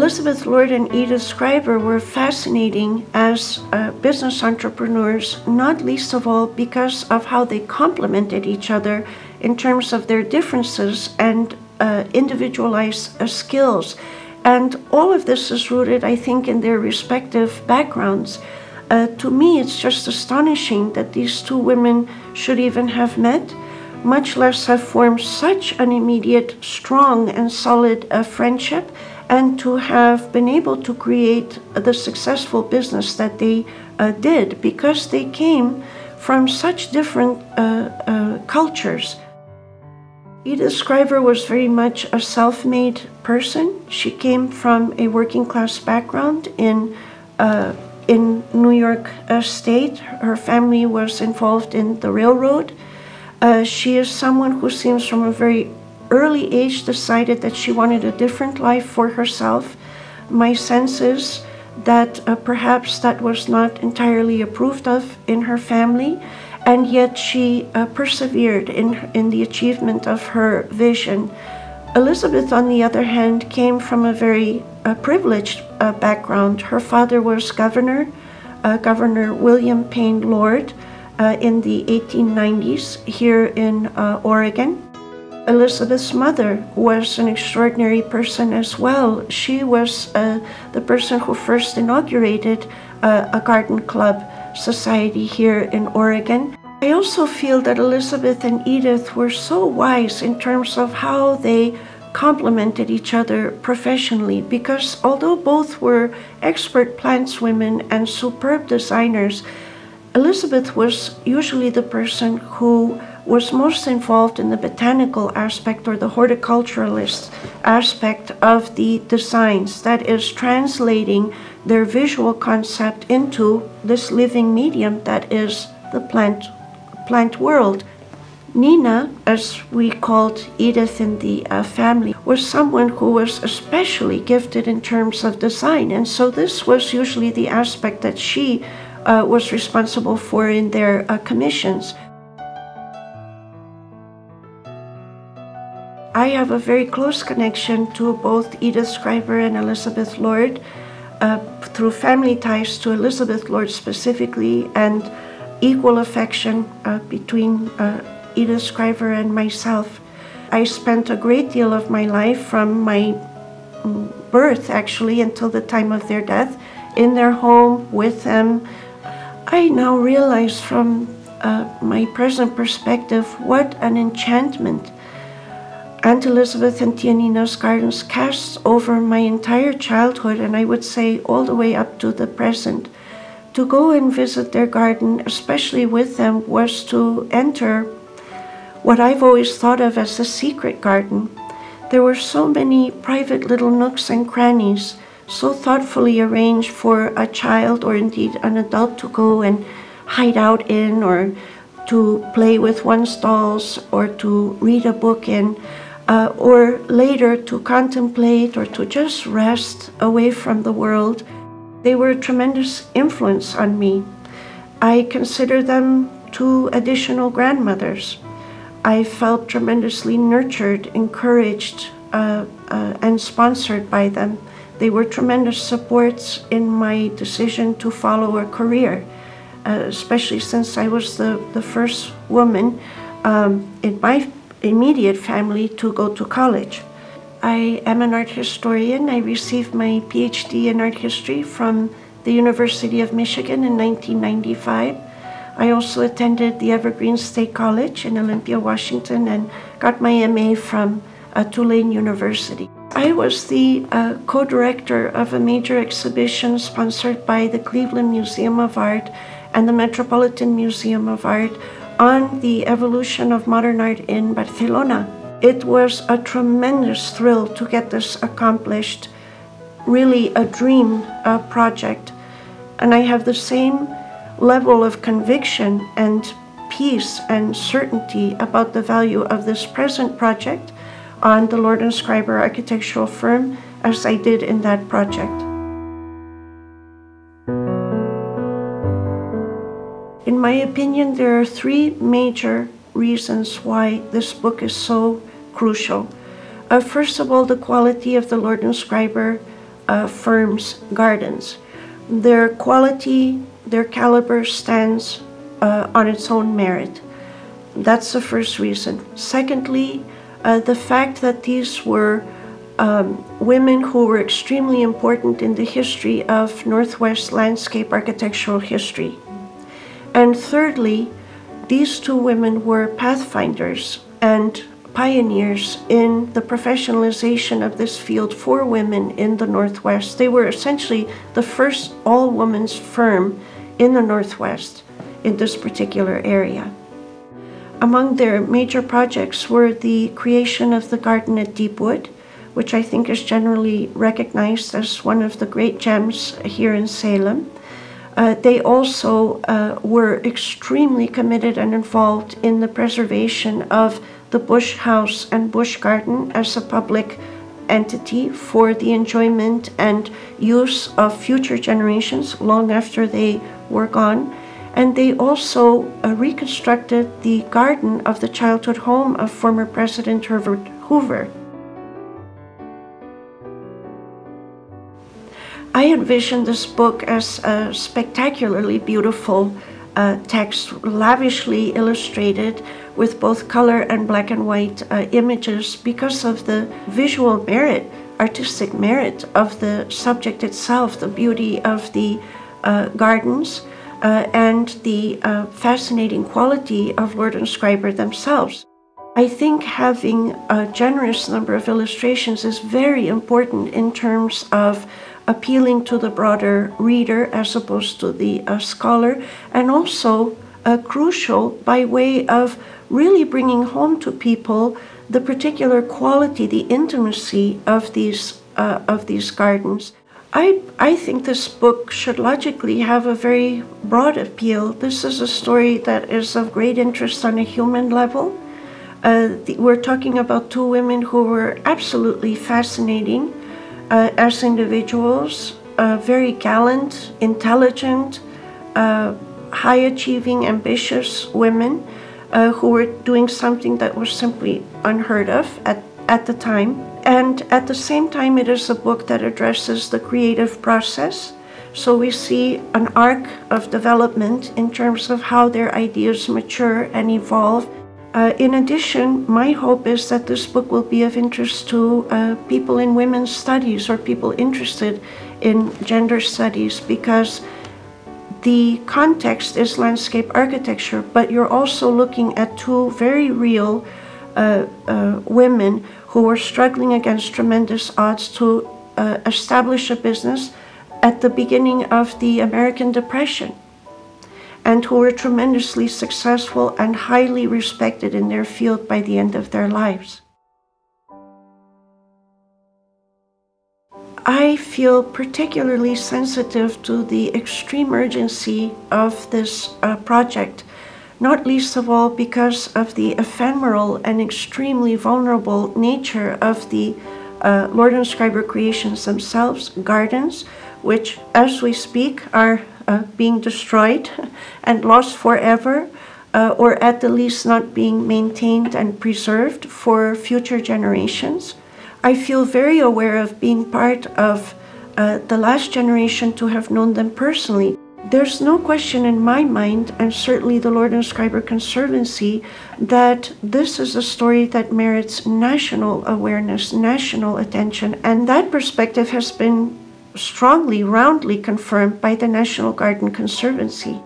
Elizabeth Lord and Edith Schryver were fascinating as business entrepreneurs, not least of all because of how they complemented each other in terms of their differences and individualized skills. And all of this is rooted, I think, in their respective backgrounds. To me, it's just astonishing that these two women should even have met, much less have formed such an immediate, strong, and solid friendship, and to have been able to create the successful business that they did, because they came from such different cultures. Edith Schryver was very much a self-made person. She came from a working-class background in New York State. Her family was involved in the railroad. She is someone who seems from a very early age decided that she wanted a different life for herself. My sense is that perhaps that was not entirely approved of in her family, and yet she persevered in the achievement of her vision. Elizabeth, on the other hand, came from a very privileged background. Her father was Governor William Payne Lord in the 1890s here in Oregon. Elizabeth's mother was an extraordinary person as well. She was the person who first inaugurated a garden club society here in Oregon. I also feel that Elizabeth and Edith were so wise in terms of how they complemented each other professionally, because although both were expert plantswomen and superb designers, Elizabeth was usually the person who was most involved in the botanical aspect or the horticulturalist aspect of the designs, that is, translating their visual concept into this living medium that is the plant world. Nina, as we called Edith in the family, was someone who was especially gifted in terms of design, and so this was usually the aspect that she was responsible for in their commissions. I have a very close connection to both Edith Schryver and Elizabeth Lord through family ties to Elizabeth Lord specifically, and equal affection between Edith Schryver and myself. I spent a great deal of my life from my birth, actually, until the time of their death, in their home with them. I now realize from my present perspective what an enchantment Aunt Elizabeth and Tia Nina's gardens cast over my entire childhood, and I would say all the way up to the present. To go and visit their garden, especially with them, was to enter what I've always thought of as a secret garden. There were so many private little nooks and crannies, so thoughtfully arranged for a child or indeed an adult to go and hide out in, or to play with one's dolls, or to read a book in, or later to contemplate or to just rest away from the world. They were a tremendous influence on me. I consider them two additional grandmothers. I felt tremendously nurtured, encouraged, and sponsored by them. They were tremendous supports in my decision to follow a career, especially since I was the first woman in my immediate family to go to college. I am an art historian. I received my PhD in art history from the University of Michigan in 1995. I also attended the Evergreen State College in Olympia, Washington, and got my MA from Tulane University. I was the co-director of a major exhibition sponsored by the Cleveland Museum of Art and the Metropolitan Museum of Art on the evolution of modern art in Barcelona. It was a tremendous thrill to get this accomplished, really a dream project. And I have the same level of conviction and peace and certainty about the value of this present project on the Lord and Schryver architectural firm as I did in that project. In my opinion, there are three major reasons why this book is so crucial. First of all, the quality of the Lord and Schryver firm's gardens. Their quality, their caliber stands on its own merit. That's the first reason. Secondly, the fact that these were women who were extremely important in the history of Northwest landscape architectural history. And thirdly, these two women were pathfinders and pioneers in the professionalization of this field for women in the Northwest. They were essentially the first all-women's firm in the Northwest in this particular area. Among their major projects were the creation of the garden at Deepwood, which I think is generally recognized as one of the great gems here in Salem. They also were extremely committed and involved in the preservation of the Bush House and Bush Garden as a public entity for the enjoyment and use of future generations long after they were gone. And they also reconstructed the garden of the childhood home of former President Herbert Hoover. I envision this book as a spectacularly beautiful text, lavishly illustrated with both color and black and white images because of the visual merit, artistic merit of the subject itself, the beauty of the gardens, and the fascinating quality of Lord and Schryver themselves. I think having a generous number of illustrations is very important in terms of appealing to the broader reader as opposed to the scholar, and also crucial by way of really bringing home to people the particular quality, the intimacy of these gardens. I think this book should logically have a very broad appeal. This is a story that is of great interest on a human level. We're talking about two women who were absolutely fascinating as individuals, very gallant, intelligent, high-achieving, ambitious women who were doing something that was simply unheard of at the time. And at the same time, it is a book that addresses the creative process. So we see an arc of development in terms of how their ideas mature and evolve. In addition, my hope is that this book will be of interest to people in women's studies or people interested in gender studies, because the context is landscape architecture, but you're also looking at two very real women who were struggling against tremendous odds to establish a business at the beginning of the American Depression, and who were tremendously successful and highly respected in their field by the end of their lives. I feel particularly sensitive to the extreme urgency of this project, not least of all because of the ephemeral and extremely vulnerable nature of the Lord and Schryver creations themselves, gardens, which as we speak are being destroyed and lost forever, or at the least not being maintained and preserved for future generations. I feel very aware of being part of the last generation to have known them personally. There's no question in my mind, and certainly the Lord and Schryver Conservancy, that this is a story that merits national awareness, national attention, and that perspective has been strongly, roundly confirmed by the National Garden Conservancy.